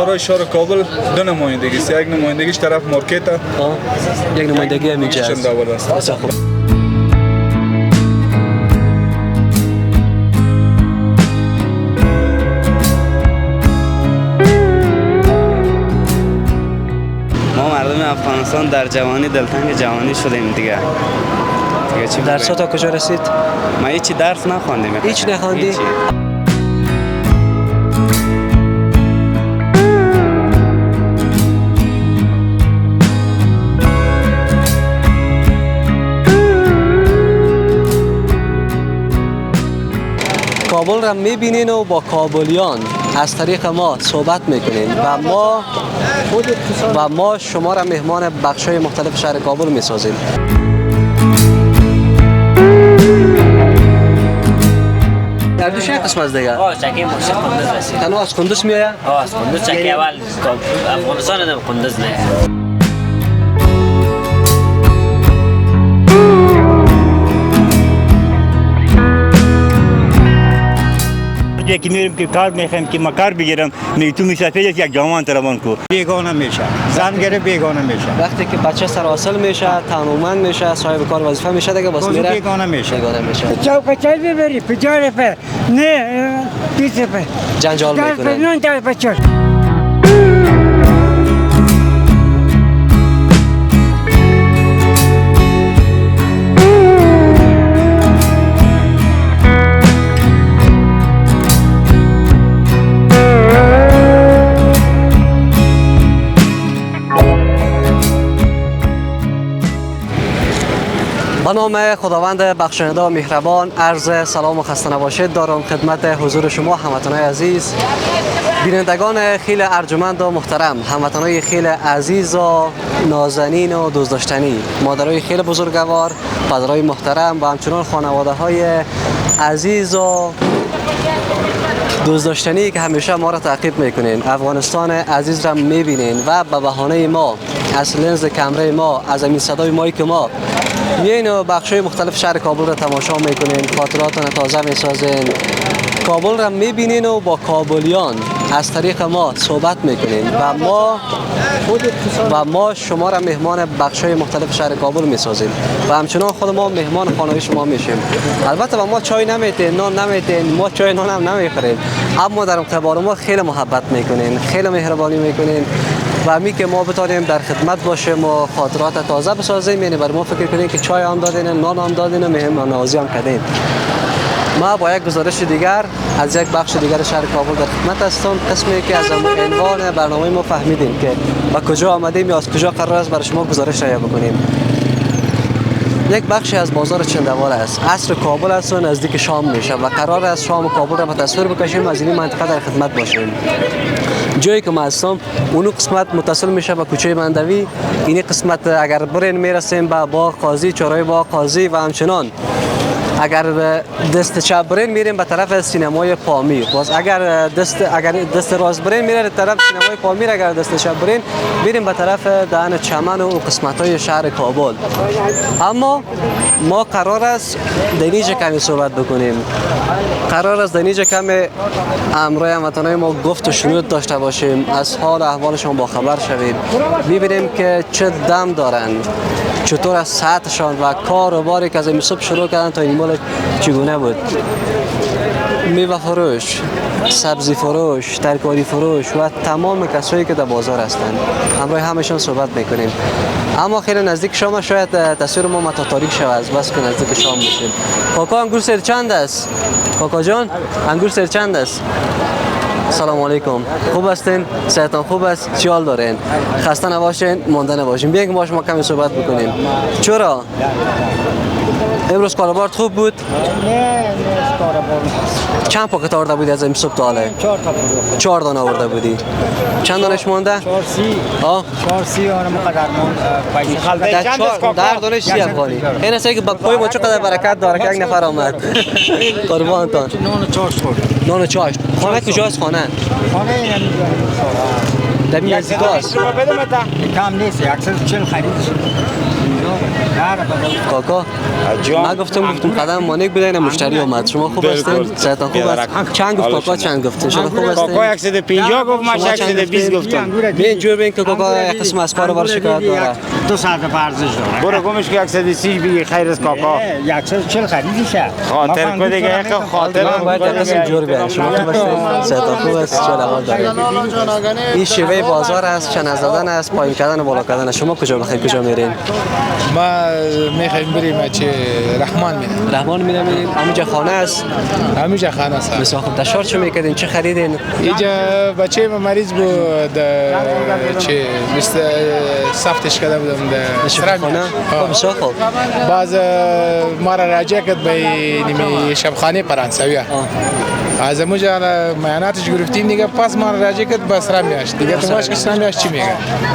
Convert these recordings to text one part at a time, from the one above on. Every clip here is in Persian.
بازار شهر کابل دو نمایندگی است. یک نمایندگیش طرف مارکت، یک نمایندگی اینجا است. بسیار خوب. ما مردم افغانستان در جوانی دلتنگ جوانی شدیم دیگه. درس تا کجا رسید؟ ما هیچی درس نخواندیم. هیچ نخواندی؟ کابل را میبینین و با کابلیان از طریق ما صحبت میکنین و ما شما را مهمان بخشای مختلف شهر کابل میسازیم. در دوش یک قسم از دیگه؟ چکی مرشد کندز رسید. تنها از کندز میایه؟ از کندز چکی اول افغانستان هم کندز نه. یکی میریم که کار میخوایم که ما کار بگیرم تو میشه پیش یک جوان ترمان کو بیگانه میشه، زن گره بیگانه میشه. وقتی که بچه سر حاصل میشه، تنومند میشه، صاحب کار وظیفه میشه دیگه باز میره بیگانه میشه. چوک چای ببری پجار په نه پیسه په جنجال میکنه. نه در بچه به نام خداوند بخشنده و مهربان عرض سلام و خسته نباشید دارم خدمت حضور شما هموطنان عزیز، بینندگان خیلی ارجمند و محترم، هموطنان خیلی عزیز و نازنین و دوست داشتنی، مادرای خیلی بزرگوار، پدرای محترم و همچنان خانواده های عزیز و دوست داشتنی که همیشه ما را تعقیب میکنین، افغانستان عزیز را میبینین و به بهانه ما از لنز کمره ما، از این صدای مایک ما میین و بخشای مختلف شهر کابل را تماشا میکنین، خاطراتون تازه میسازین، کابل را میبینین و با کابلیان از طریق ما صحبت میکنین و ما شما را مهمان بخشای مختلف شهر کابل میسازیم و همچنان خود ما مهمان خانه شما میشیم. البته با ما چای نمیتین، نان نمیتین، ما چای نان هم نمیخوریم، اما در قبال ما خیلی محبت میکنین، خیلی مهربانی میکنین و امی که ما بتونیم در خدمت باشیم و خاطرات تازه بسازیم، یعنی بر ما فکر کنین که چای هم دادین، نان هم دادین و مهمان نوازی هم کردین. ما با یک گزارش دیگر از یک بخش دیگر شهر کابل در خدمت هستم، قسمی که از عنوان برنامه ما فهمیدیم که با کجا آمدیم یا از کجا قرار است برای شما گزارش تهیه بکنیم. یک بخشی از بازار چندوال است، عصر کابل است و نزدیک شام میشه و قرار است شام کابل را به تصویر بکشیم، از این منطقه در خدمت باشیم. جایی که ما هستم اونو قسمت متصل میشه به کوچه بندوی، این قسمت اگر برین میرسیم به باغ قاضی، چهارراه باغ قاضی و همچنان اگر دست چپ برین میریم به طرف سینمای پامیر، باز اگر دست راست برین میره به طرف سینمای پامیر، اگر دست چپ برین میریم به طرف دهن چمن و قسمت‌های شهر کابل. اما ما قرار است دنیج کمی صحبت بکنیم، قرار است دنیج کمی امروی هموطنان ما گفت و شنود داشته باشیم، از حال و احوالشون با خبر شویم، ببینیم که چه دم دارن، چطور از ساعتشان و کار و باری که از این صبح شروع کردن تا این مال چگونه بود. میوه فروش، سبزی فروش، ترکاری فروش و تمام کسایی که در بازار هستند، همراه همشون صحبت میکنیم. اما خیلی نزدیک شام شاید تصویر ما متاتاریک شود، از بس که نزدیک شام میشیم. کاکا انگور سر چند است؟ کاکا جان انگور سر چند است؟ سلام علیکم، خوب هستین؟ صحتان خوب است؟ چی حال دارین؟ خسته نباشین، مانده نباشین. بیاین که ما شما کمی صحبت بکنیم. چرا؟ امروز کاربار خوب بود؟ نه کاربار چند پاکت آورده بودی از این صبح تا حالا؟ 4 تا بود. 4 دانه آورده بودی. چند دانش مونده؟ 4 سی. آه 4 سی آره مقدر مون. در دانش سی افغانی. این است که با پای ما چقدر برکت داره که یک نفر آمد. قربانتان. نان 4 خورد. نان چاش. خانه کجاست خانه؟ خانه این در نزدیک است. کم نیست 140 خرید. کاکا من گفتم قدم مانیک بدین مشتری اومد. شما خوب هستین؟ صحتان خوب است؟ چند گفت کاکا چند گفت؟ شما خوب هستین؟ کاکا 150 گفت من 120 گفتم. ببین جور ببین که کاکا یک قسم از کارو بر شکایت داره. 200 ارزش داره. برو گمش که 130 بگی خیر از کاکا. 140 خریدیشه. خاطر کو دیگه یک خاطر باید یک قسم جور بیاد. شما خوب هستین؟ صحتان خوب است؟ چه حال دارید؟ این شیوه بازار است، چند زدن است، پایین کردن و بالا کردن. شما کجا میخواین کجا میرین؟ ما میخوایم بریم چه رحمان میریم. رحمان میریم. همینجا خانه است. همینجا خانه است. بسیار خوب. تشار چه میکردین؟ چه خریدین؟ اینجا بچه ما مریض بود چه مثل سفتش کرده بودم در خانه. بسیار خوب. باز ما را راجع کرد به نیمی شبخانه فرانسوی. از اونجا معایناتش گرفتیم دیگه پس ما را راجع کرد به سرا میاشت دیگه تو باش که سرا میاشت چی میگه؟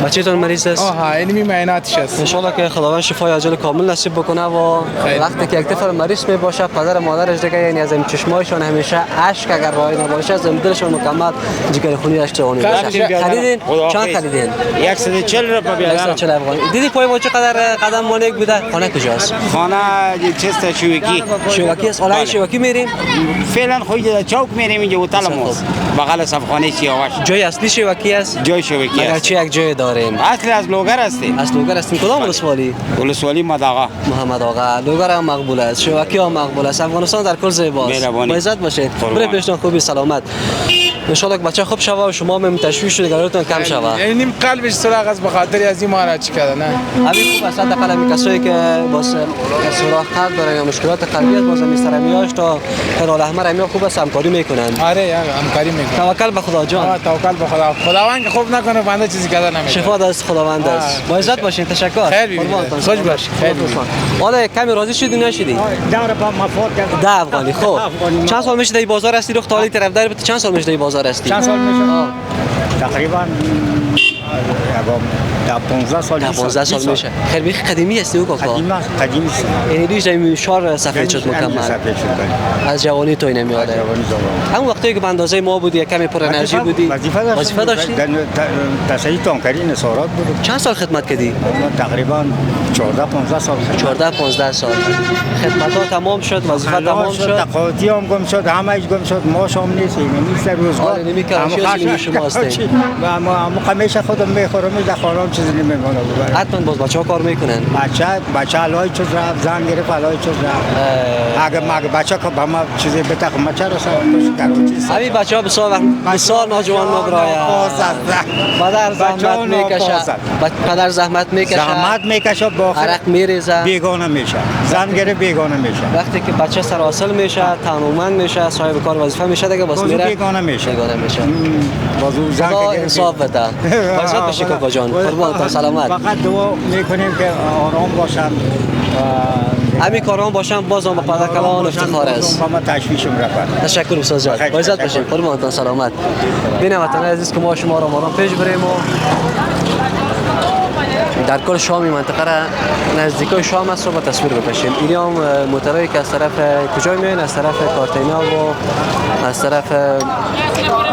بچه‌تون مریض است؟ آها اینمی معایناتش است. ان شاء الله که خداوند شفای عاجل کامل نصیب بکنه و وقتی که یک طفل مریض می باشه پدر و مادرش دیگه یعنی از این چشمایشون همیشه اشک اگر راه نباشه از دلشون مکمل جگر خونی اشتهانی باشه. خریدین؟ چند خریدین؟ 140 روپیه بیادر. 140 افغانی. دیدی پای ما چقدر قدم مانیک بوده؟ خانه کجاست؟ خانه چست شوکی. شوکی است. حالا شوکی میریم؟ فعلا خود چوک میریم اینجا هتل ماست. بغل صفخانه سیاوش. جای اصلی شوکی است؟ جای شوکی است. اگرچه یک جای داریم. اصل از لوگر هستی. از لوگر هستیم. کدام ولسوالی؟ ولسوالی مداغا. محمد آقا. لوگر هم مقبول است. شوکی هم مقبول است. افغانستان در کل زیباست. با عزت باشید. برای پیشتون خوبی سلامت. ان شاء الله بچه خوب شوه و شما هم تشویش و نگرانتون کم شوه. یعنی نیم قلبش سراغ از بخاطر از این ما را چی کرده نه؟ همین خوب است. حداقل همین کسایی که با سوراخ قلب دارن یا مشکلات قلبی است باز میسترمیاش تا هلال احمر همین خوب است همکاری میکنن. آره همکاری میکنن. توکل به خدا جان. توکل به خدا. خداوند که خوب نکنه بنده چیزی کرده نمیکنه. شفا دست خداوند است. با عزت باشین. تشکر. خیر بیبید. خوش باش. خیر بیبید. حالا کمی راضی شدی نشدی؟ دور با مفاد کرد. 10 افغانی. خب چند سال میشه در بازار هستی؟ رخت حالی طرف در چند سال میشه در بازار هستی؟ چند سال میشه؟ تقریبا 15 سال 15 سال میشه. خیلی بیخ قدیمی هستی او کاکا. قدیمی است. یعنی دیش در شهر سفید شد مکمل. از جوانی تو نمیاده. همون وقتی که به اندازه ما بودی یک کمی پر انرژی بودی. وظیفه داشتی؟ تصحیح تانکری نصارات بود. چند سال خدمت کردی؟ تقریبا 14 15 سال. 14 15 سال. خدمت‌ها تمام شد، وظیفه تمام شد. تقاطی هم گم شد، همه چیز گم شد. ما شام نیست، نیست روزگار. نمی‌کنه شما هستین. و ما همیشه خودم میخورم، در خانم چیزی نمی‌مونه. حتما باز بچه‌ها کار میکنن. بچه علای چیز رفت، زن گرفت علای چیز رفت. اگه بچه که به ما چیزی بتاخم بچه رو سر همین بچه‌ها بسیار نوجوان مبرایا. پدر زحمت میکشه. پدر زحمت میکشه. با عرق میریزه. بیگانه میشه. زن گرفت بیگانه میشه. وقتی که بچه سر حاصل میشه، تنومند میشه، صاحب کار وظیفه میشه دیگه باز میره. بیگانه میشه. بازو زن که انصاف بده. واسه باشی کاکا جان. قربانتون سلامت. فقط دعا میکنیم که آرام باشن. همین کارام باشم بازم با پدر کلان افتخار است. ما تشویشم رفت. تشکر استاد جان. با عزت باشین. قربانتون سلامت. بینمتون عزیز که ما شما را پیش بریم و در کل شام منطقه را نزدیکای شام است رو با تصویر بکشیم. اینی هم موترایی که از طرف کجا میان؟ از طرف کارتینا و از طرف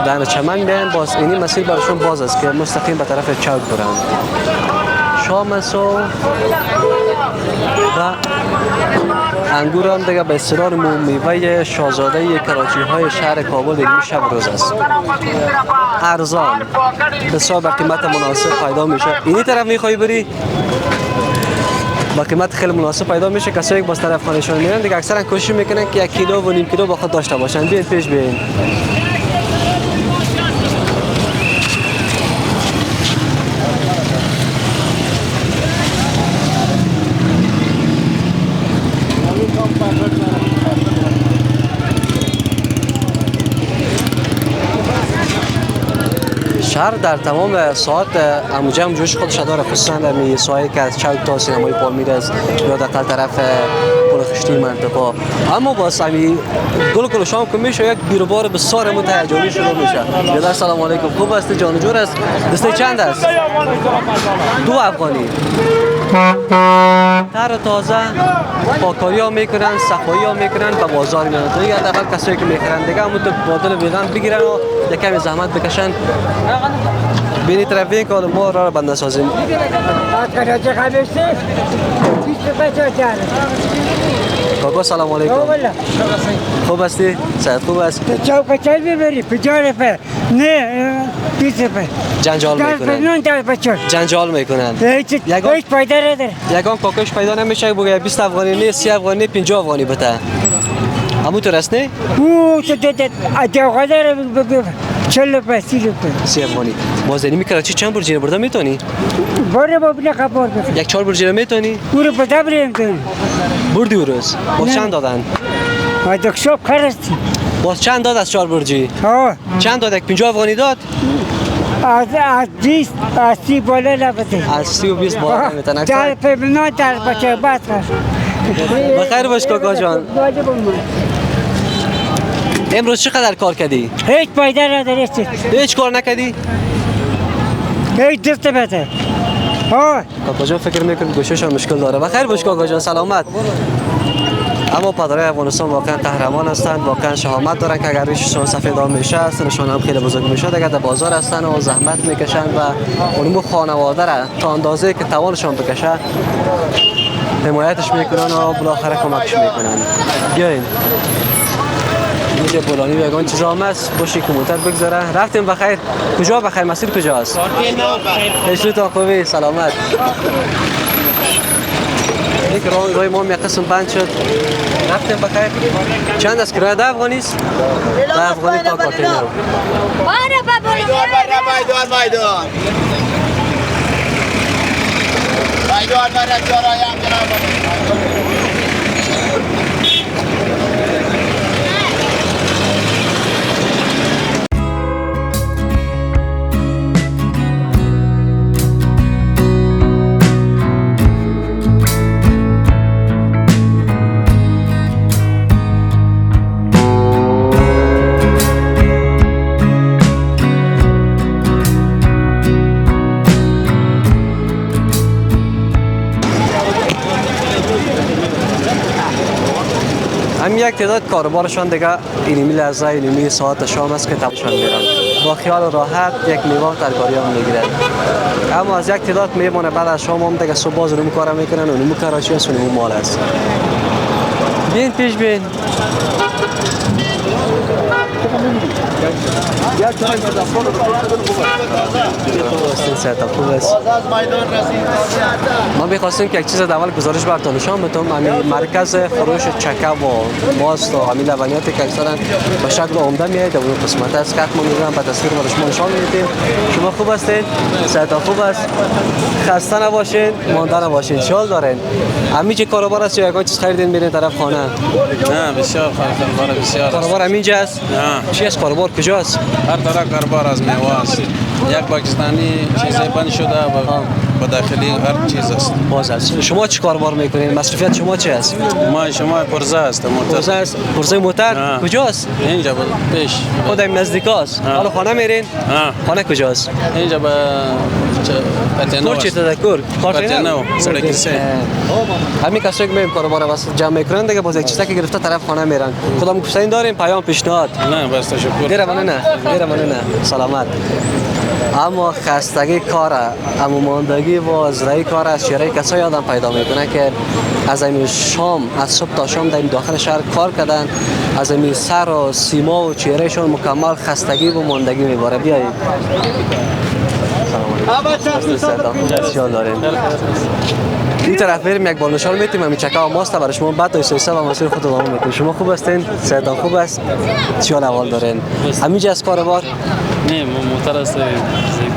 دهن چمن میان. باز اینی مسیر براشون باز است که مستقیم به طرف چوک برن. شام است و انگور هم دیگه به اصطلاح میوه شاهزاده کراچی های شهر کابل دیگه شب روز است. ارزان بسیار به قیمت مناسب پیدا میشه. اینی طرف میخوای بری با قیمت خیلی مناسب پیدا میشه. کسایی که باز طرف خانه‌شون میرن دیگه اکثرا کوشش میکنن که 1 کیلو و نیم کیلو با خود داشته باشن. بیاید پیش بیاین. شهر در تمام ساعت اموجم جوش خودش داره، خصوصا در می ساحلی که از چوک تا سینمای پالمیر است یا در طرف پل خشتی منطقه. اما باز همین گل شام که میشه یک بیروبار بسیار متهیجانی شروع میشه. بیادر سلام علیکم. خوب است؟ جان جور است؟ دسته چند است؟ 2 افغانی. تر تازه پاکاری ها میکنن، صفایی ها میکنن و بازار میانن. دیگه حداقل کسایی که میخرن دیگه همون تو بادل بیدن بگیرن و یک کمی زحمت بکشن بینی ترافیک کار ما را بند نسازیم. کاکا سلام علیکم. خوب هستی؟ صحت خوب است؟ چوک چای ببری 50 روپه نه 20 روپه جنجال میکنن. جنجال میکنن. هیچ فایده نداره. یگان کاکاش پیدا نمیشه بگه 20 افغانی نه 30 افغانی 50 افغانی بده. همون تو راست نه؟ او تو ادعا داره بگو 40 روپه 30 روپه 30 افغانی. بازداری میکنه چی چند برجینه برده میتونی؟ باره ببینه خبر بده. یک 4 برجینه میتونی؟ برو بده بریم تو. بردی روز. باز چند دادن؟ دکشاب خرستی. باز چند داد از 4 برجی؟ ها. چند داد؟ 50 افغانی داد؟ از 20 از 30 بالا نبوده. از 30 و 20 بالا نمیتونه. در پیمنا در بچه بات بخیر باش کاکا جان. امروز چقدر کار کردی؟ هیچ فایده نداره. هیچ کار نکردی؟ هیچ دست بده. ها. کاکا جان فکر میکنم گوشش مشکل داره. بخیر باش کاکا جان سلامت. اما پدرای افغانستان واقعا قهرمان هستند، واقعا شهامت دارن که اگر ریششون سفیدام میشه سرشون هم خیلی بزرگ میشه دیگه در بازار هستن و زحمت میکشن و اونمو خانواده را تا اندازه که توانشون بکشه حمایتش میکنن و بالاخره کمکش میکنن. بیاین اینجا بولانی و یگان چیزا هم هست باشی کموتر بگذاره. رفتیم بخیر. کجا بخیر؟ مسیر کجاست؟ ایشتون خوبی سلامت. یک روی ما یک قسم بند شد. رفتیم بخیر. چند از کرایه 10 افغانی است؟ 10 افغانی تا کارتینر. هم یک تعداد کاروبارشان دیگه اینمی لحظه اینمی ساعت شام است که تمشان میرن با خیال راحت یک میوه ترکاری هم میگیرن. اما از یک تعداد میمونه بعد از شام هم دیگه صبح باز اونمو کار میکنن و اونمو کراچی است و اونمو مال است. بین پیش بین. ما می‌خواستیم که یک چیز اول گزارش براتون نشان بدم. همین مرکز فروش چکه و ماست و همین لبنیاتی که اکثرا به شکل عمده میاد در اون قسمت است که ما می‌بینیم به تصویر برای شما نشان میدیم. شما خوب هستین؟ صحت خوب است؟ خسته نباشین، مانده نباشین. شال دارین. همین چه کاروبار است یا یگان چیز خریدین میرین طرف خانه؟ نه بسیار کاروبار بسیار. کاروبار همینجا است؟ نه. چی است کاروبار کجاست؟ هر طرح کاروبار از میوه است. یک پاکستانی چیزی بند شده و با داخلی هر چیز است. باز است. شما چی کاروبار میکنین؟ مصرفیت شما چی است؟ شما پرزه است. پرزه است. پرزه موتر کجاست؟ اینجا پیش. خود این نزدیکاست. حالا خانه میرین؟ خانه کجاست؟ اینجا با کور چی تذکر؟ کارتینو سرکی سه. همین کسایی که میریم کاروبار واسه جمع میکنن دیگه باز یک چیزی که گرفته طرف خانه میرن. کدام گفتین داریم پیام پیشنهاد؟ نه بس تشکر. دیره نه سلامت. اما خستگی کار، اما ماندگی و ازرای کار از چهره کسایی آدم پیدا میکنه که از این شام از صبح تا شام در داخل شهر کار کردن، از این سر و سیما و چهرهشون مکمل خستگی و ماندگی میباره. بیایید سلام علیکم. این طرف بریم یک بال نشان میتیم. همین چکه و ماست برای شما بعد تا سویسه و مسیر خود ادامه میتیم. شما خوب هستین؟ صحتان خوب است؟ چیان احوال دارین؟ همینجا از کاروبار؟ نه موتر است.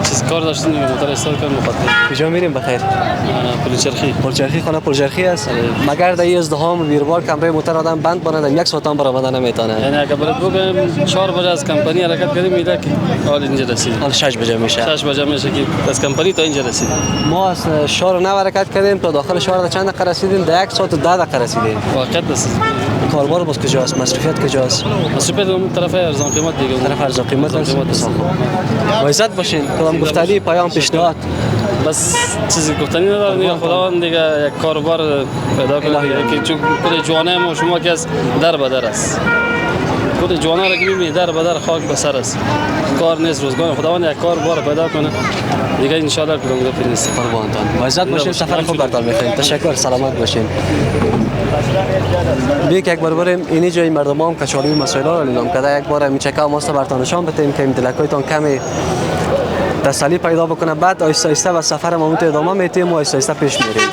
چیز کار داشتیم موتر استاد کردم مخاطب. کجا میریم بخیر؟ پلچرخی خانه پلچرخی است. مگر در این ازدحام و ویربار کمره موتر آدم بند بانه یک ساعت هم برآمده نمیتونه. یعنی اگه برات بگم 4 بجه از کمپانی حرکت کردیم میده که حال اینجا رسیدیم. حال 6 بجه میشه. 6 بجه میشه که از کمپانی تا اینجا رسیدیم. ما از شهر 9 حرکت کردیم تا داخل شهر چند دقیقه رسیدیم؟ در 1 ساعت و 10 دقیقه رسیدیم. واقعیت است. کاروبار باز کجاست؟ مصرفیت کجاست؟ مصرفیت اون طرف ارزان قیمت دیگه. طرف ارزان قیمت است. وایزت باشین. کدام گفتنی پیام پیشنهاد؟ بس چیزی گفتنی ندارم دیگه. خداوند دیگه یک کاروبار پیدا کنه که چون جوانه ما شما که از در به در است. خود جوانا را که می‌بینی در بدر خاک به سر است. کار نیست روزگار خداوند یک کار بار پیدا کنه دیگه ان شاء الله کدوم دو نیست. قربانتان با عزت باشین سفر خوب براتون می‌خوایم. تشکر سلامت باشین. بیک یک بار بریم اینی جای مردم هم کچالی مسائل را اعلام کرده یک بار میچکا ماست براتون نشان بدیم که این دلکایتان کمی تسلی پیدا بکنه بعد آیسته آیسته و سفر ما ادامه میتیم و آیسته آیسته پیش میریم.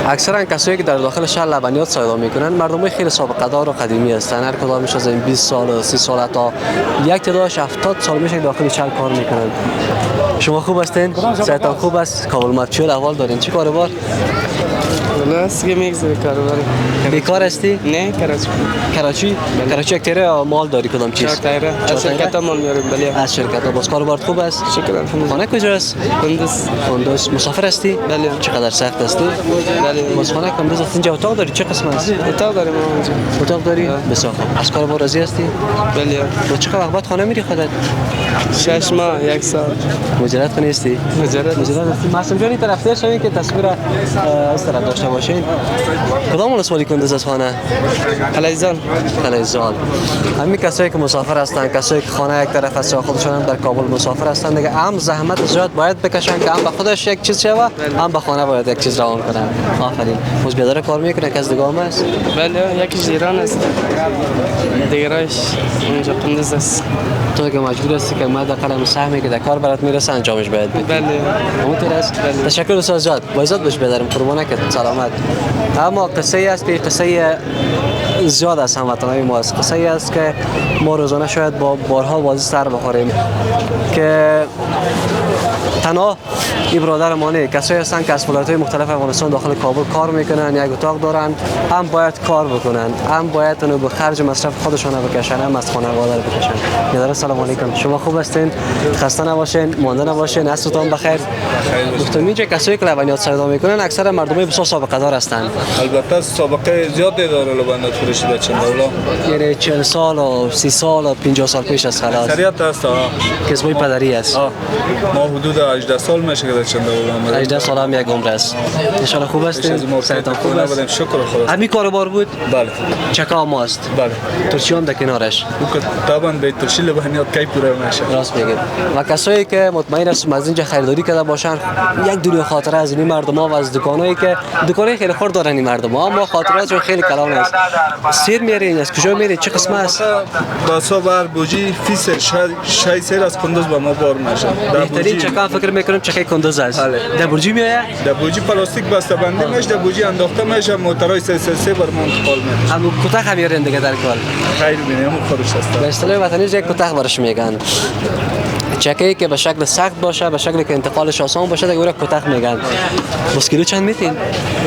اکثرا کسایی که در داخل شهر لبنیات صیدا میکنن مردمای خیلی سابقه دار و قدیمی هستن. هر کدامش از این 20 سال 30 سال تا یک تعدادش 70 سال میشه داخل شهر کار میکنن. شما خوب هستین؟ صحتتان خوب است؟ کابل مچور احوال دارین؟ چی کاروبار؟ بس که میگذره کاروبار. بیکار هستی؟ نه کراچی. کراچی یک تیره مال داری کدام چیز؟ چهار تایره. از شرکت مال میاریم بله. از شرکت باز کاروبار خوب است؟ شکر الحمدلله. خانه کجاست؟ کندوز. مسافر هستی؟ بله. چقدر سخت هستی؟ بله. باز خانه کندوز است. اینجا اتاق داری چه قسم است؟ اتاق داریم اونجا. اتاق داری؟ بسیار خوب. از کاروبار راضی هستی؟ بله. با چقدر وقت بعد خانه میری خودت؟ 6 ماه 1 سال. مجرد نیستی؟ مجرد هستی. معصوم جانی طرفدار شوین که تصویر از طرف داشته باشین. کدام ولسوالی کندوز از خانه؟ قلیزال. همین کسایی که مسافر هستن، کسایی که خانه یک طرف است، خودشون هم در کابل مسافر هستن دیگه، هم زحمت زیاد باید بکشن که هم به خودش یک چیز شوه، هم به خانه باید یک چیز روان کنن. آفرین. موز بیادر کار میکنه که از دیگام است؟ بله یکیش ایران است. دیگرش اونجا کندوز است. تو که مجبور هستی که مد قلم سهمی که در کار برات میرسه انجامش باید بدی. بله. همونطور است. تشکر استاد جان. با عزت باش بدرم قربانک سلامت. اما قصه است که قصه زیاد از هموطنان ما است. قصه است که ما روزانه شاید با بارها بازی سر بخوریم که تنها این برادر ما نه، کسایی هستن که از ولایت‌های مختلف افغانستان داخل کابل کار میکنن، یک اتاق دارن، هم باید کار بکنن، هم باید اونو به خرج مصرف خودشون بکشن، هم از خانواده بکشن. یادار سلام علیکم. شما خوب هستین؟ خسته نباشین، مانده نباشین، عصرتون بخیر. گفتم اینجا کسایی که لبنیات صیدا میکنن اکثر مردمای بسیار سابقه دار هستن. البته سابقه زیادی داره لبنیات فروشی در چندولا. یعنی 40 سال و 30 سال و 50 سال پیش از خلاص. اکثریت هست. کسبای پدری است. ما حدود 18 سال میشه که در چندولا. 18 سال هم یک عمر است. ان شاء الله خوب هستین؟ صحتتون خوب است؟ شکر خدا. همین کاروبار بود؟ بله. چکا ماست؟ بله. ترشی هم در کنارش. طبعا به ترشی لبنیات کی پوره میشه. راست میگید. و کسایی که مطمئن هستم از اینجا خریداری کرده باشن، یک دنیا خاطره از این مردما و از دکانایی که دکانای خیلی خرد دارن این مردما، اما خاطراتشون خیلی کلان است. سیر میارین از کجا میارین؟ چه قسم است؟ باسا بر بوجی فیسر شای سیر از کندوز با ما بار میشه. بهترین چکا فکر میکنم چکای کندوز است. در برجی میآید؟ در بوجی پلاستیک بسته بندی میشه، در بوجی انداخته میشه، موتورای 333 بر ما انتقال میشه. همون کتک هم میارین دیگه در کار. خیر ببینیم خودش هست. به اصطلاح وطنی یک کتک برش میگن. چکه‌ای که به شکل سخت باشه، به شکلی که انتقالش آسان باشه دیگه کتک میگن. بس کیلو چند میتین؟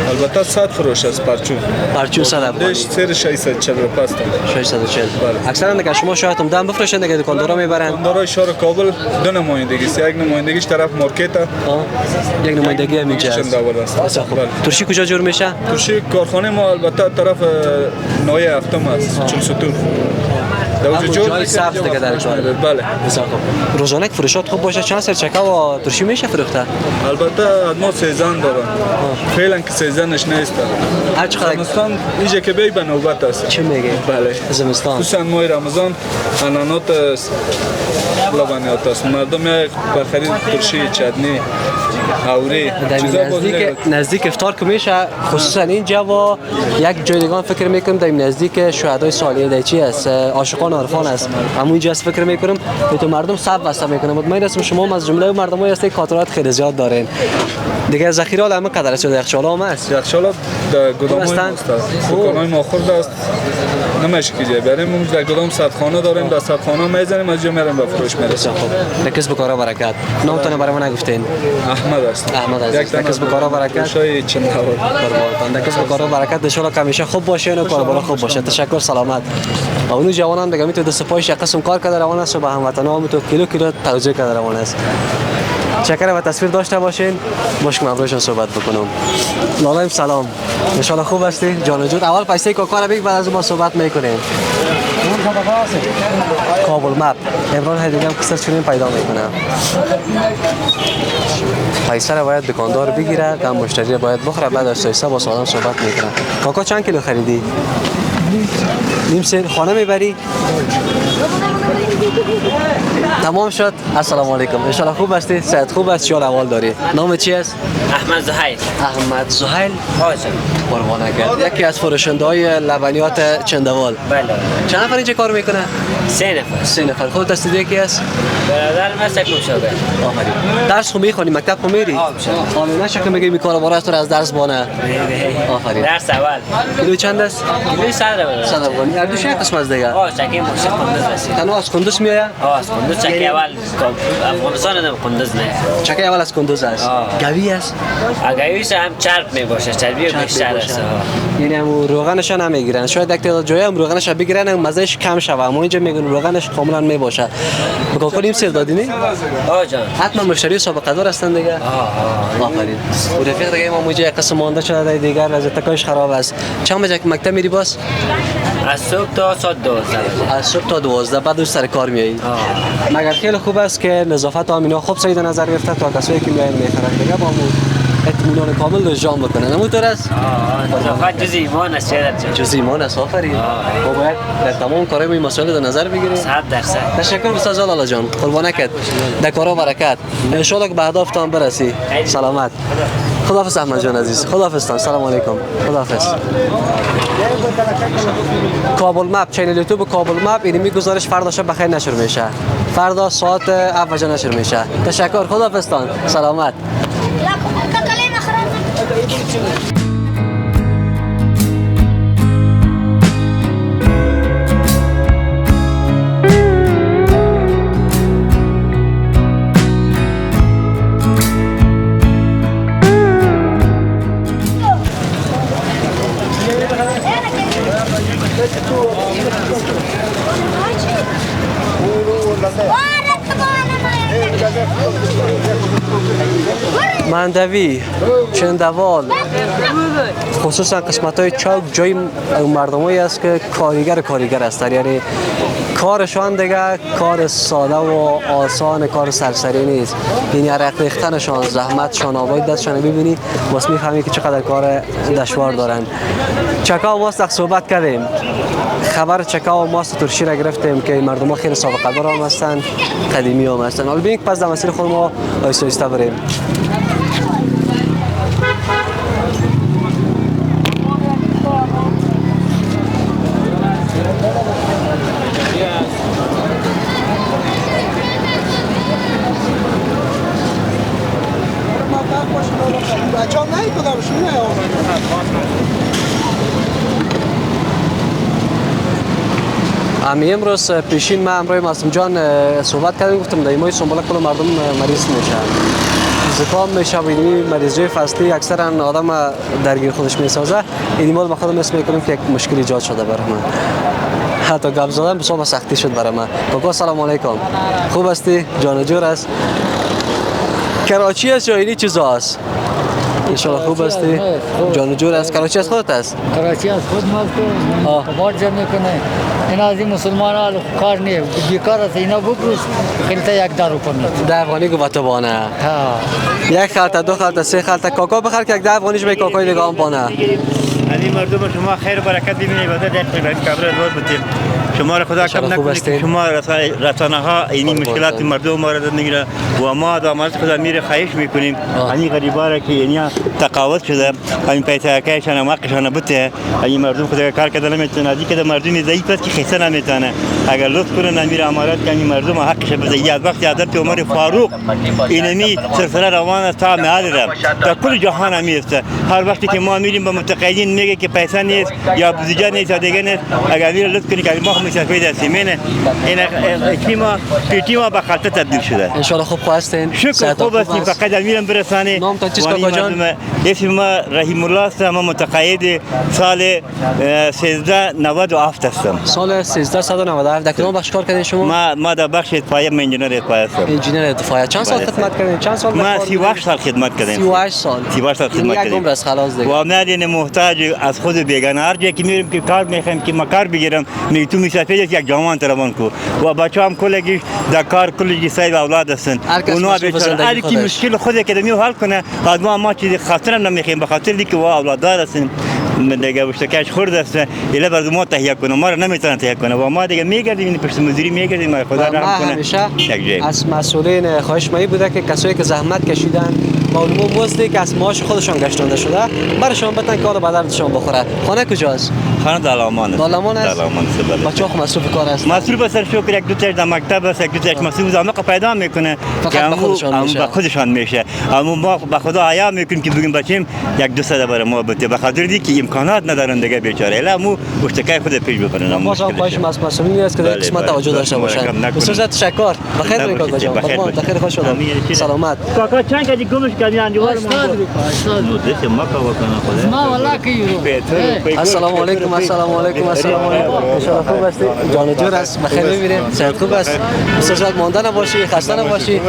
البته 100 فروش است پرچون. پرچون 100 دش سر 640 پاست. 640. اکثرا دیگه شما شاید هم دم بفروشن دیگه دکاندارا میبرن. دکاندارای شهر کابل دو نمایندگی است. یک نمایندگیش طرف مارکت است. یک نمایندگی هم اینجا است. ترشی کجا جور میشه؟ ترشی کارخانه ما البته طرف نوای هفتم است. چون ستون. جای سبز دیگه در کار. بله. روزانه فروشات خوب باشه چند سر چکا و ترشی میشه فروخته؟ البته ما سیزن دارم. فعلا که سیزنش نیست. هر چقدر زمستان اینجا که بی به نوبت است. چه میگه؟ بله. زمستان. خصوصا ماه رمضان انانات لبنیات است. مردم یک بخرید ترشی چتنی اوری نزدیک افطار که میشه خصوصا اینجا و یک جایگاه فکر میکنم در نزدیک شهدای سالیه دیچی است، عاشقان عرفان است، همونجا است فکر میکنم تو مردم صف بسته میکنم. مطمئن هستم شما از جمله مردمایی هستید که خاطرات خیلی زیاد دارین دیگه. ذخیره ها همه قدر شده، یخچالا هم است. یخچالا در گودام است، دکانای ما خورد است، نمیشه که جای بریم. در گودام صدخانه داریم، در صدخانه میزنیم، از جا میریم به فروش میرسیم. خب کسب و کارا برکت. نامتون برای من نگفتین؟ احمد است. احمد است. کسب و کارا برکت. شای چنداور. در کسب و کارا برکت. ان شاء الله همیشه خوب باشه و کاربار خوب باشه. تشکر سلامت. و اونو جوانان دیگه میتونه دست پایش یک قسم کار کرده روان است و به هموطنان میتونه کیلو توجه کرده روان است. چکر و تصویر داشته باشین باش که من روشن صحبت بکنم. لالایم سلام. ان شاء الله خوب هستی جان وجود. اول پیسه کار بگی بعد از ما صحبت میکنیم. کابل مپ امران هدیه هم کسر چنین پیدا میکنه. پیسه را باید دکاندار بگیره، کم مشتری باید بخوره، بعد از با آدم صحبت میکنه. کاکا چند کیلو خریدی؟ نیم سیر خانه میبری؟ تمام شد. السلام علیکم. ان شاء الله خوب هستی؟ صحت خوب است؟ شال احوال داری؟ نام چی است؟ احمد زهیر. احمد زهیر. آجا. قربانه کرد. یکی از فروشنده های لبنیات چندوال. بله. چند نفر اینجا کار میکنه؟ 3 نفر. 3 نفر. خودت هستی دیگه کی است؟ برادر من سکم شده. آفرین. درس خو میخونی؟ مکتب خو میری؟ حالا نشه که میگی می کار بار است از درس بانه. آفرین. درس اول. کیلو چند است؟ کیلو 100 بود. 100 افغانی. هر دوش یک قسم از دیگه. چکی مرشد کندوز رسید. تنها از کندوز میاد؟ از کندوز چکی اول افغانستان نم کندوز نه. چکی اول از کندوز است. گوی است. گویش هم چرب میباشه. چربی بیشتر است. یعنی هم روغنش نمیگیرن. شاید یک تعداد جایی هم روغنش بگیرن مزهش کم شوه. اما اینجا میگن روغنش کاملا میباشه. بگو نیم سیر دادی نه؟ جان. حتما مشتری سابقه دار هستن دیگه. آفرین. و رفیق دیگه ما اینجا یک قسم مانده شده دیگر از تکایش خراب است. چند بجه مکتب میری باز؟ از صبح تا ساعت 12. از صبح تا 12 بعد سر کار میایی. مگر خیلی خوب است که نظافت آمینا خوب سید نظر گرفته تا کسایی که میاین میخرن دیگه با اطمینان کامل رو جام بکنن. همونطور است؟ نظافت جز ایمان است. جز ایمان است. آفرین. ما باید در تمام کارهای مسائل در نظر بگیریم. 100%. تشکر استاد لالا جان. قربانه کت. در کارا برکت. ان شاء الله که به هدفتان برسی. سلامت. خداحافظ احمد جان عزیز. خداحافظ. سلام علیکم. خداحافظ. کابل مپ چینل یوتیوب کابل مپ اینمی گزارش فردا شب بخیر نشر میشه. فردا ساعت 7 نشر میشه. تشکر. خداحافظ. سلامت. مندوی چندوال خصوصا قسمت های چوک جای مردمایی است که کارگر است. یعنی کارشان دیگه کار ساده و آسان کار سرسری نیست. یعنی عرق ریختنشان زحمتشان آبای دستشان ببینی واسه میفهمی که چقدر کار دشوار دارن. چکا و ماست صحبت کردیم. خبر چکا و ماست ترشی را گرفتیم که مردم ها خیلی سابقه دار هم هستن قدیمی هم هستن. حالا ببینید پس در مسیر خود ما آیسته بریم. امروز پیشین ما امروز معصوم جان صحبت کردیم گفتم در ماه سنبله کل مردم مریض میشن. زکام میشه و این مریضی فصلی اکثرا آدم درگیر خودش میسازه. این مال ما خودم اسم میکنیم که یک مشکل ایجاد شده برای من. حتی گپ زدن بسیار سختی شد برای من. کاکا سلام علیکم. خوب هستی؟ جان جور است. کراچی است یا اینی چیزا است؟ انشالله خوب هستی؟ جان جور است. کراچی از خودت است؟ کراچی از خود ماست. کبار جمع میکنه. این از این مسلمان ها کار نیه بیکار است. اینا بگروز خیلتا 1 روپیه میده. 10 افغانی گفت تو بانه. یک خلطه 2 خلطه 3 خلطه کاکا بخر که 10 افغانیش به کاکای دیگه هم بانه. علی مردم شما خیر و برکت ببینید و در کبر دوار بودید. شما را خدا کم نکنه که شما رسانه ها اینی مشکلات مردم ما را میگیره و ما داماد خدا میره خواهش میکنیم این غریبا را که اینیا تقاوت شده این پیسه‌کایشان و حقشان بوده این مردم خدا کار کردن نمیتونه ازی که مردم ضعیف است که خسته نمیتونه اگر لطف کنن امیر امارات که این مردم حقش بده یا وقتی حضرت عمر فاروق اینمی سلسله روان است تا معادر تا کل جهان همیسته. هر وقتی که ما میریم به متقاعدین میگه که پیسه نیست یا بودجه نیست یا دیگه نیست اگر میره لطف کنی که ما مسافر هستیم این پیتی ما به خلطه تبدیل شده. ان شاء الله خوب هستین. شکر خوب هستیم. فقط امیرم برسانه. نام تا چیز کاکا جان؟ اسم ما رحیم الله است. ما متقاعد سال 1397 هستم. سال 1397 در کدام بخش کار کردین شما؟ ما در بخش اطفایی انجینر اطفایی هستم. انجینر اطفایی. چند سال خدمت کردین؟ چند سال؟ ما 38 سال خدمت کردیم. 38 سال. 38 سال خدمت کردیم. یک عمر از خلاص دیگه. و نه محتاج از خود بیگانه. هر جایی که میریم که کار میخوایم که مکار بگیرم میگی تو مسافر یک جوان تربان کو و بچه‌ام کلگی در کار کلگی صاحب اولاد هستن. اونا بیچاره هر کی مشکل خود که میو حل کنه. خدمت ما چیزی خاطر نمیخوایم به خاطر اینکه وا اولاددار هستیم. دیگه اشتکاش خورد است اله بر ما تهیه کنه ما را نمیتونه تهیه کنه و ما دیگه میگردیم این پشت مزدوری میگردیم ما خدا رحم کنه همیشه از مسئولین خواهش می بوده که کسایی که زحمت کشیدن با اونمو مزدی که از معاش خودشان گشتانده شده برشان بتن که حالا به دردشان بخوره. خانه کجاست؟ خانه دلامان است. دلامان است. دلامان است. بچه‌ها خو مصروف کار است. مصروف سر شکر یک دو تا در مکتب است یک دو تا مصروف زحمت پیدا میکنه که خودشان میشه. اما ما به خدا عیا میکنیم که بگیم بچیم یک دو سال برای ما بده به خاطر دی که امکانات ندارن دیگه بیچاره الامو اشتکای خود پیش ببرن. ما خواهش مسئولین است که در قسمت توجه داشته باشند. بسیار تشکر. بخیر باشید کاکا جان. بخیر خوش شد. سلامت. کاکا چند کجی گمش کردی اندیوار السلام علیکم السلام علیکم السلام علیکم. ان خوب هستی؟ جان جور است. بخیر می‌بینیم. صحت خوب است. بسیار مانده نباشی خسته نباشی.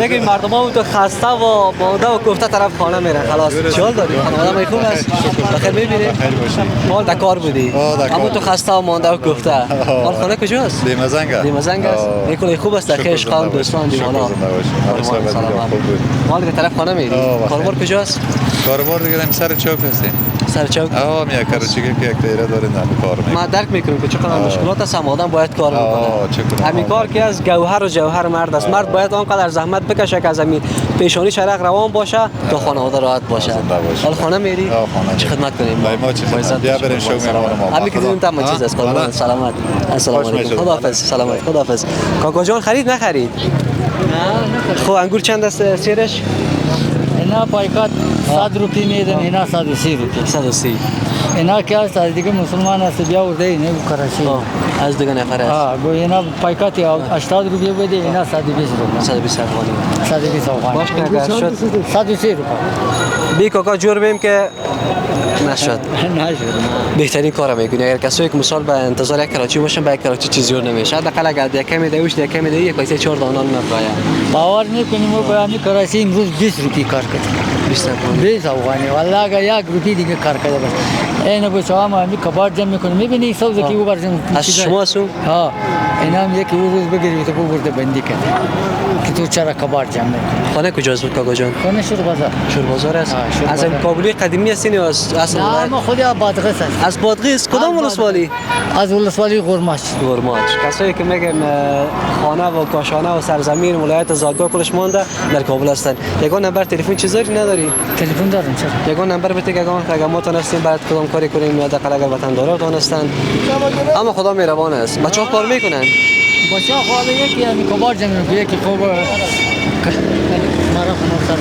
میگه مردم ها تو خسته و مانده و کوفته طرف خانه میرن خلاص چال داری خانواده خوب است بخیر میبینی مال در کار بودی اما تو خسته و مانده و کوفته مال خانه کجاست لیمزنگ است میکنه خوب است خیش خان دوستان دی حالا مال در طرف خانه میری کاربار کجاست کاربار دیگه سر چوک هستیم سر چوک میاد کارچی که یک دایره داره نه کار میکنه ما درک میکنم که چقدر مشکلات است آدم باید کار بکنه همین کار که از گوهر و جوهر مرد است مرد باید آنقدر زحمت بکشه که از زمین پیشانی شرق روان باشه تا خانواده راحت باشه حال خانه میری چه خدمت کنیم ما چه خدمت بیا بریم شو میمونم همین که دیدیم تمام چیز است قربان سلامت السلام علیکم خداحافظ سلامت خداحافظ کاکا جان خرید نخرید نه خب انگور چند است سیرش اینا پایکات 100 روپیه میدم اینا 130 روپیه 130 اینا که است از دیگه مسلمان است بیا ورده اینه کراچی از دیگه نفر است گو اینا پایکات 80 روپیه بده اینا 120 روپیه 120 افغانی 120 افغانی باش که اگر شد 130 روپیه بی کاکا جور بیم که نشد بهترین کارو میکنی اگر کسایی که مثال به انتظار یک کراچی باشن به یک کراچی چیزی جور نمیشه حداقل اگر یک کمی دوش یک کمی یک پیسه 4 دانه نمیبره باور میکنیم ما به کراچی امروز 20 روپیه کار کردیم 20 افغانی والله اگر 1 روپیه دیگه کار کرده باشه اینا بچه‌ها ما می کباب جمع میکنیم میبینی سوز کی او برشون از شما سو ها اینا هم یکی روز بگیری تو برده بندی کرد که تو چرا کباب جمع میکنی خانه کجاست کاکا جان خانه شور بازار است از کابلی قدیمی هستین یا از نه ما خود بادغیس هستیم از بادغیس کدام ولسوالی از ولسوالی غرماچ کسایی که میگن خانه و کاشانه و سرزمین ولایت زادگاه کلش مونده در کابل هستن یگان نمبر تلفن چیزی نداری تلفن دارم چرا یگان نمبر بده که اگه ما تونستیم بعد کدام کاری کنیم یا حداقل اگر وطندارا تونستن اما خدا مهربان است بچه‌ها کار میکنن بچه‌ها حالا یکی همین کباب جمع میکنه یکی خوب مرا خونه سر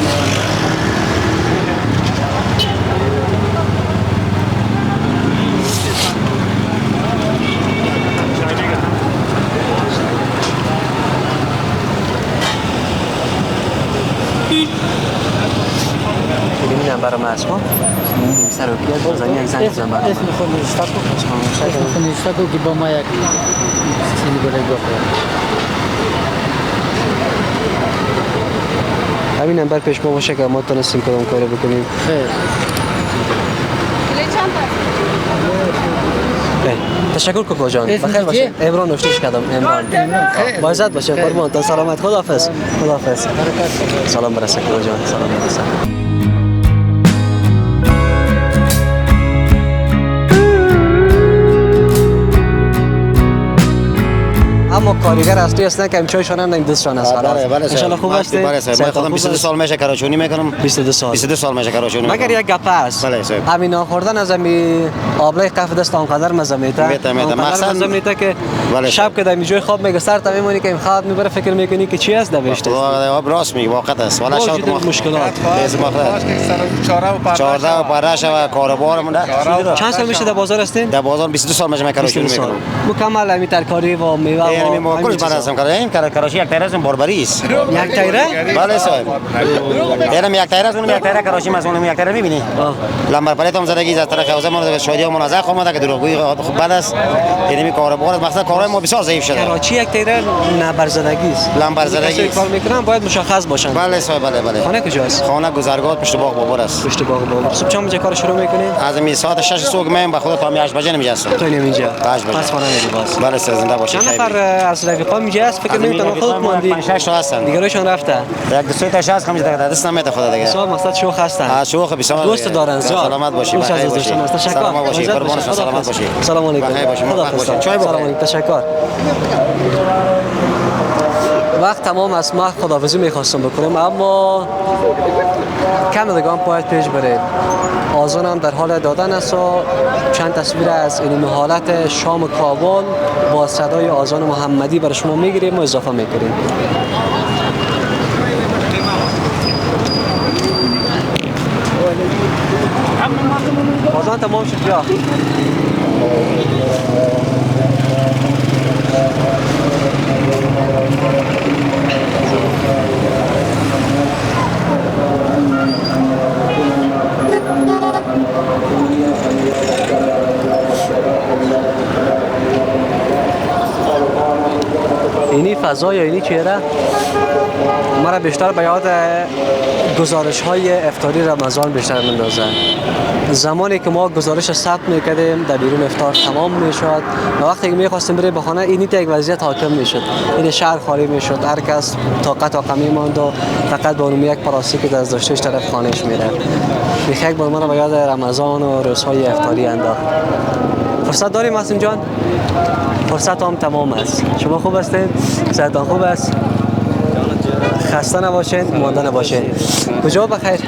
نمبر ما اسمه سر و پیاز بزنی یک زنگ بزن برام اسم خود نوشته کو که با ما یک چیزی برای گفته همین نمبر پیش ما باشه که ما تونستیم کدام کاری بکنیم خیر تشکر کاکا جان بخیر باشه عمران نوشتیش کردم عمران با عزت باشه قربان تا سلامت خداحافظ خداحافظ سلام برسه کاکا جان سلام برسه اما کارگر اصلی هستن که چایشون هم نیم دستشان است بله ان شاء الله خوب هستی بله صاحب خودم 22 سال میشه کارچونی میکنم 22 سال میشه کارچونی مگر یک گپ است بله صاحب همین خوردن از می آبله کف دست اونقدر مزه میته مقصد میته که شب که در جای خواب میگه سر تا میمونی که این خواب میبره فکر میکنی که چی است دوشته آب راست میگه واقعا است ولی شاید مشکلات از ما 14 و پارش و کاروبارمون چند سال میشه در بازار هستین در بازار 22 سال میشه کارچونی میکنم مکمل همین ترکاری و میوه ما کلش براسم کردیم کراچی یک تایره از باربری است یک تایره بله صاحب اینم یک تایره است اونم یک تایره کراچی است اونم یک تایره میبینی لمبر پلیت هم زدگی از طرف حوزه ما شادی و منازعه اومده که دروغگویی خوب بعد است یعنی کاربار است مثلا کارهای ما بسیار ضعیف شده کراچی یک تایره نمبر زدگی است لمبر زدگی کار میکنن باید مشخص باشن بله صاحب بله خانه کجاست خانه گذرگاه پشت باغ بابر است پشت باغ بابر صبح چند بجه کار شروع میکنین از می ساعت 6 صبح میام با خود تا 8 بجه نمیجستم تو نمیجا پس خانه میری باز بله زنده باشی چند نفر از رفیقا میگه است فکر نمی کنم خودت ماندی 5 تا هستن دیگرشون رفته یک دو سه تاش هست خمس دقیقه دست نمیده خدا دیگه حساب مقصد شوخ هستن شوخ بسیار دوست دارن زیاد سلامت باشی بخیر باشی سلامت باشی قربان سلامت باشی سلام علیکم بخیر باشی چای سلام علیکم تشکر وقت تمام است ما خداحافظی میخواستم بکنم اما کم دیگه باید پیش بریم آذان هم در حال دادن است و چند تصویر از این حالت شام کابل با صدای آذان محمدی برای شما میگیریم و اضافه میکنیم آذان تمام شد یا اینی فضا یا اینی چهره مرا بیشتر به یاد گزارش های افطاری رمضان بیشتر میندازه زمانی که ما گزارش ثبت میکردیم در بیرون افطار تمام میشد و وقتی که میخواستیم بریم به خانه اینی یک وضعیت حاکم میشد این شهر خالی میشد هر کس طاقت میماند و فقط با یک پراستی که دست داشتهش طرف خانهش میره یک بار مرا به یاد رمضان و روزهای افطاری انداخت فرصت داریم حسین جان فرصت هم تمام است شما خوب هستید صحتتان خوب است خسته نباشین مانده نباشین کجا بخیر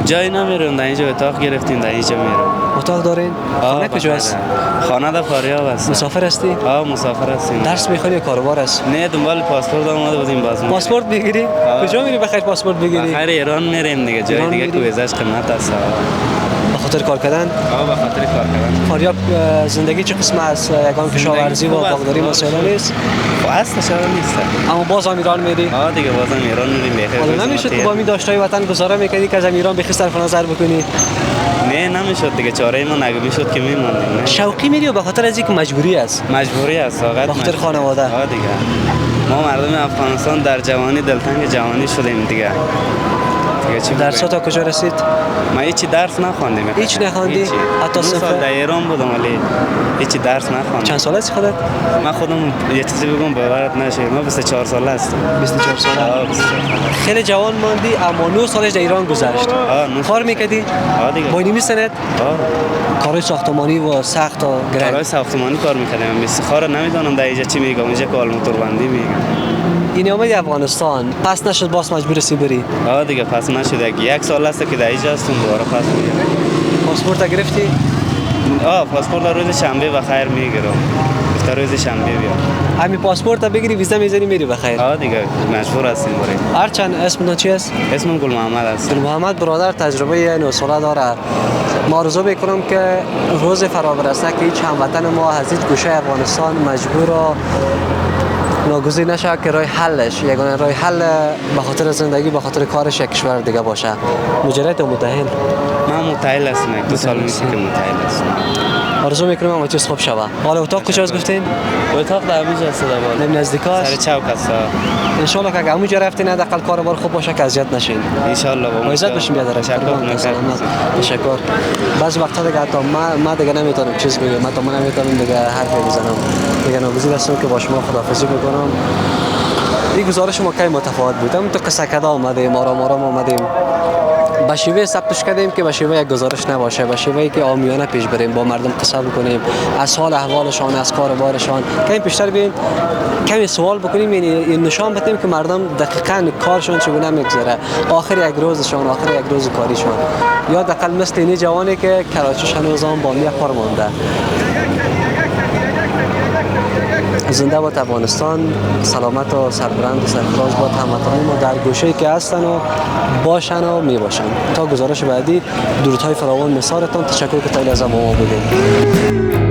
جایی نمیرم در اینجا اتاق گرفتیم در اینجا میرم اتاق دارین خانه کجا است خانه در فاریاب است مسافر هستی مسافر هستیم درس میخونی یا کاربار است نه دنبال پاسپورت اومده بودیم باز پاسپورت بگیری کجا میری بخیر پاسپورت بگیری بخیر ایران میریم دیگه جای دیگه که ویزاش قیمت است به خاطر کار کردن به خاطر کار کردن فاریاب زندگی چه قسم است یگان کشاورزی و باغداری مسائل نیست اصلا چرا نیست اما باز هم ایران میری دیگه بازم ایران میریم بخیر حالا نمیشد که با می داشتای وطن گذاره میکردی که از ایران بخیر صرف نظر بکنی نه نمیشد دیگه چاره ما نگه میشد که میموندیم شوقی میری و به خاطر از اینکه مجبوری است مجبوری است واقعا به خاطر خانواده دیگه ما مردم افغانستان در جوانی دلتنگ جوانی شدیم دیگه درس تا کجا رسید؟ ما هیچ درس نخوندیم. هیچ نخوندی؟ حتی صفر در ایران بودم ولی هیچ درس نخوندم. چند ساله هستی خودت؟ من خودم یه چیزی بگم باورت نشه ما 24 ساله هستم. 24 ساله. خیلی جوان ماندی اما 9 سالش در ایران گذشت. کار میکردی؟ دیگه. با اینی سنت؟ کارهای ساختمانی و سخت و گران. کارهای ساختمانی کار میکردم. استخاره نمیدونم در اینجا چی میگم. اینجا کال موتور بندی میگم. این آمدی افغانستان پس نشد باز مجبور سی بری؟ دیگه پس نشد. یک سال است که در اینجا هستم دوباره پس میگم. پاسپورت گرفتی؟ پاسپورت روز شنبه بخیر میگیرم. تا روز شنبه بیام. همین پاسپورت بگیری ویزا میزنی میری بخیر. دیگه مجبور هستیم بریم. هرچند اسم چی است؟ اسمم گل محمد است. گل محمد برادر تجربه 9 ساله داره. ما آرزو میکنم که روز فرا برسه که هیچ هموطن ما از هیچ گوشه افغانستان مجبور ناگزیر نشه که راه حلش یگانه راه حل به خاطر زندگی به خاطر کارش یک کشور دیگه باشه. مجرد متأهل؟ من متأهل هستم. 2 سال میشه که متأهل هستم. آرزو میکنم اما چیز خوب شوه. حالا اتاق کجاست گفتین؟ اتاق در همینجا است در بالا. نزدیکاست؟ سر چوک است. ان شاء الله که همونجا رفتین حداقل کاربار خوب باشه که اذیت نشین. ان شاء الله با عزت بشین بیادر. تشکر. بعض وقتا دیگه حتی ما دیگه نمیتونم چیز بگم. من نمیتونم دیگه حرفی بزنم. دیگه ناگزیر هستم که با شما خداحافظی بکنم. این گزارش ما کی متفاوت بود. هم تو قصه کدا اومدیم آرام اومدیم. با شیوه ثبتش کردیم که با شیوه یک گزارش نباشه، با شیوهی که عامیانه پیش بریم، با مردم قصه بکنیم، از حال احوالشان، از کار بارشان کمی بیشتر ببین، کمی سوال بکنیم، یعنی نشان بدیم که مردم دقیقاً کارشون چگونه میگذره، آخر یک روزشان، آخر یک روز کاریشان، یا دقیقاً مثل این جوانی که کراچیش هنوز هم با میخ مانده. زنده باد افغانستان، سلامت و سربلند و سرفراز باد هموطنان ما در گوشه‌ای که هستن و باشن و میباشن. تا گزارش بعدی درودهای فراوان نثارتان. تشکر که تا از ما بودید.